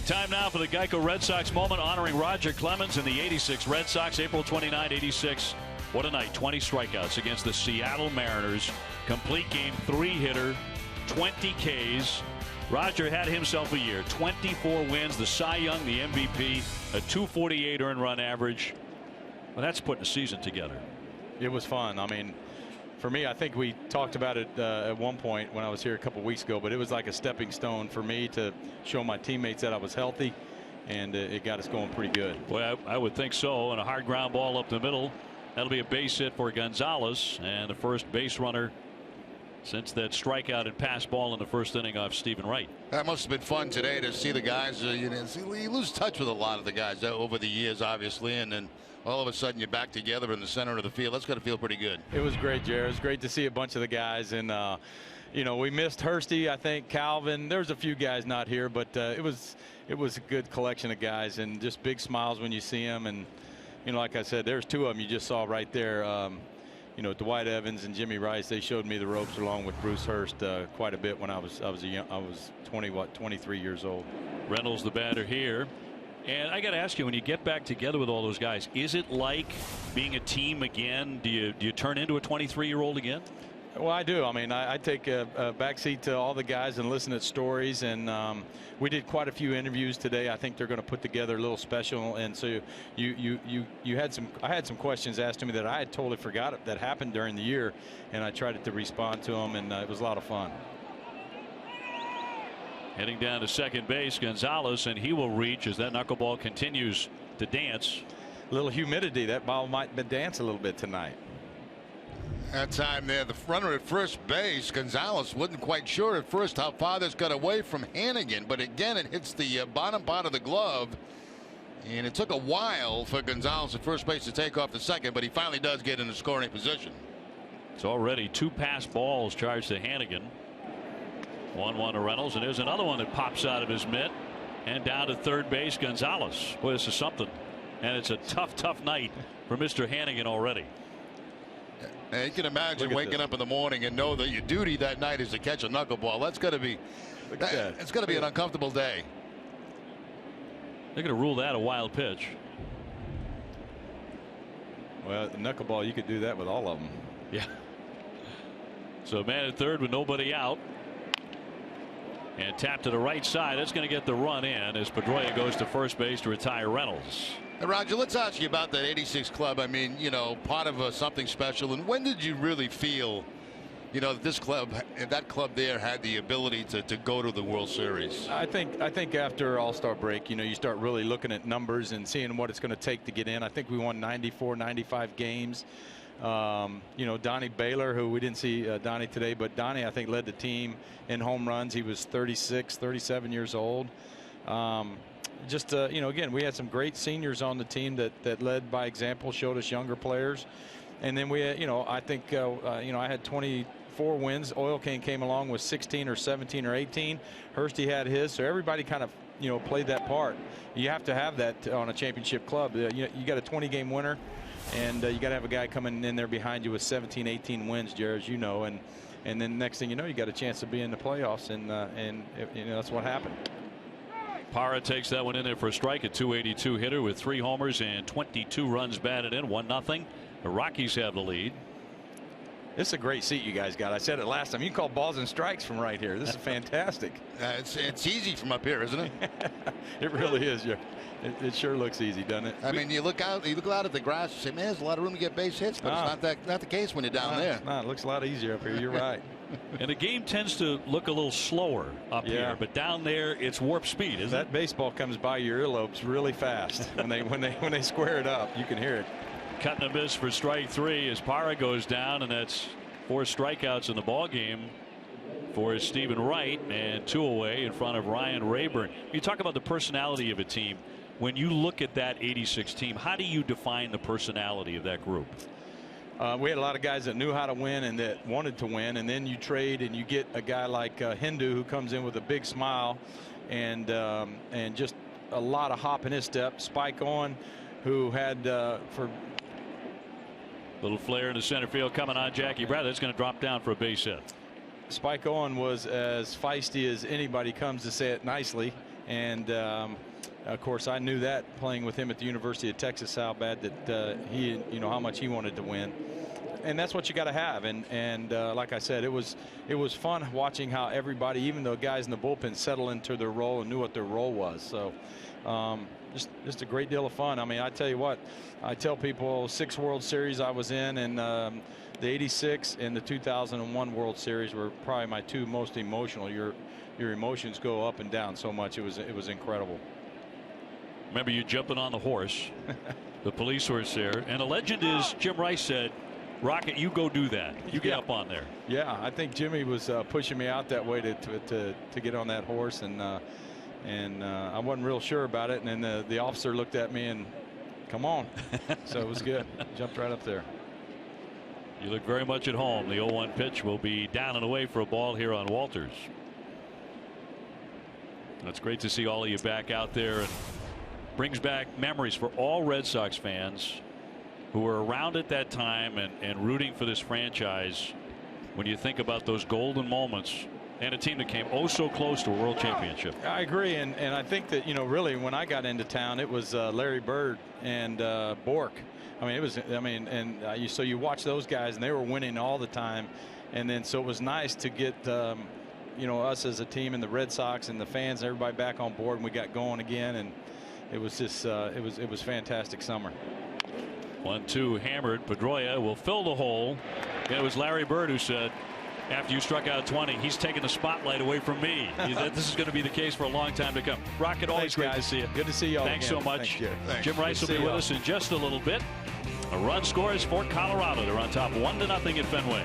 Time now for the Geico Red Sox moment honoring Roger Clemens and the '86 Red Sox, April 29, '86. What a night. 20 strikeouts against the Seattle Mariners. Complete game, 3-hitter, 20 Ks. Roger had himself a year. 24 wins, the Cy Young, the MVP, a .248 earned run average. Well, that's putting a season together. It was fun. I mean, for me, I think we talked about it at one point when I was here a couple weeks ago, but it was like a stepping stone for me to show my teammates that I was healthy, and it got us going pretty good. Well, I would think so. And a hard ground ball up the middle. That'll be a base hit for Gonzalez, and the first base runner since that strikeout and pass ball in the first inning off Stephen Wright. That must have been fun today to see the guys. You lose touch with a lot of the guys over the years, obviously, and then all of a sudden you're back together in the center of the field. That's got to feel pretty good. It was great, Jared. It was great to see a bunch of the guys, and we missed Hursty, I think, Calvin. There's a few guys not here, but it was a good collection of guys, and just big smiles when you see them. And like I said, there's two of them you just saw right there. Dwight Evans and Jimmy Rice. They showed me the ropes along with Bruce Hurst quite a bit when I was 23 years old. Reynolds, the batter here. And I got to ask you, when you get back together with all those guys, is it like being a team again? Do you turn into a 23-year-old again? Well, I do. I mean, I take a backseat to all the guys and listen to stories, and we did quite a few interviews today. I think they're going to put together a little special, and so you had some. I had some questions asked to me that I had totally forgot that happened during the year, and I tried to respond to them, and it was a lot of fun. Heading down to second base, Gonzalez, and he will reach as that knuckleball continues to dance. A little humidity. That ball might dance a little bit tonight. That time there, the runner at first base, Gonzalez, wasn't quite sure at first how far this got away from Hannigan, but again it hits the bottom part of the glove, and it took a while for Gonzalez at first base to take off the second, but he finally does get in the scoring position. It's already 2 pass balls charged to Hannigan. 1-1 to Reynolds, and there's another one that pops out of his mitt and down to third base, Gonzalez. Boy, this is something, and it's a tough night for Mr. Hannigan already. Now, you can imagine waking up in the morning and know that your duty that night is to catch a knuckleball. That's got to be, it's got to be an uncomfortable day. They're going to rule that a wild pitch. Well, the knuckleball, you could do that with all of them. Yeah. So man at third with nobody out. And tap to the right side. That's going to get the run in as Pedroia goes to first base to retire Reynolds. Hey, Roger, let's ask you about that '86 club. I mean, part of something special. And when did you really feel, that this club, that club there, had the ability to go to the World Series? I think after All-Star break, you start really looking at numbers and seeing what it's going to take to get in. I think we won 94, 95 games. Donnie Baylor, who we didn't see Donnie today, but Donnie, I think, led the team in home runs. He was 36, 37 years old. Again, we had some great seniors on the team that led by example, showed us younger players. And then we had, I think, I had 24 wins. Oil King came along with 16 or 17 or 18. Hursty had his. So everybody kind of, played that part. You have to have that on a championship club. You got a 20-game winner. And you got to have a guy coming in there behind you with 17, 18 wins, Jared, as you know, and then next thing you know, you got a chance to be in the playoffs, and that's what happened. Parra takes that one in there for a strike, a .282 hitter with 3 homers and 22 runs batted in, 1-0. The Rockies have the lead. This is a great seat you guys got. I said it last time. You can call balls and strikes from right here. This is fantastic. It's easy from up here, isn't it? It really is. It sure looks easy, doesn't it? I mean, you look out at the grass and say, man, there's a lot of room to get base hits, but it's not the case when you're down there. It looks a lot easier up here. You're right. And the game tends to look a little slower up here, but down there it's warp speed, isn't it? That baseball comes by your earlobes really fast when they square it up. You can hear it. Cutting a miss for strike 3 as Parra goes down, and that's 4 strikeouts in the ball game for Stephen Wright, and 2 away in front of Ryan Rayburn. You talk about the personality of a team. When you look at that '86 team, how do you define the personality of that group? We had a lot of guys that knew how to win and that wanted to win, and then you trade and you get a guy like Hindu, who comes in with a big smile and just a lot of hop in his step. Spike On, who had for little flare in the center field coming on Jackie Bradley. It's going to drop down for a base hit. Spike Owen was as feisty as anybody, comes to say it nicely, And of course, I knew that playing with him at the University of Texas, how bad that he, how much he wanted to win. And that's what you got to have. And like I said, it was fun watching how everybody, even the guys in the bullpen, settled into their role and knew what their role was. So just a great deal of fun. I mean, I tell you what, I tell people 6 World Series I was in, and the '86 and the 2001 World Series were probably my 2 most emotional. Your emotions go up and down so much. It was incredible. Remember you jumping on the horse, the police horse there, and a legend is Jim Rice said, "Rocket, you go do that. You get up on there." Yeah, I think Jimmy was pushing me out that way to get on that horse, and I wasn't real sure about it. And then the officer looked at me and, "Come on." So it was good. Jumped right up there. You look very much at home. The 0-1 pitch will be down and away for a ball here on Walters. That's great to see all of you back out there, and brings back memories for all Red Sox fans who were around at that time and rooting for this franchise. When you think about those golden moments and a team that came oh so close to a world championship. I agree, and I think that really when I got into town, it was Larry Bird and Bork. I mean, it was. I mean, and so you watch those guys, and they were winning all the time, and then so it was nice to get us as a team and the Red Sox and the fans and everybody back on board, and we got going again, and it was just it was fantastic summer. 1-2 hammered. Pedroia will fill the hole, and it was Larry Bird who said, after you struck out 20, he's taking the spotlight away from me. This is going to be the case for a long time to come. Rocket, always great to see you. Good to see you all. Thanks again. so much. Thank you. Jim Rice will be with us in just a little bit. A run scores for Colorado. They're on top 1-0 at Fenway.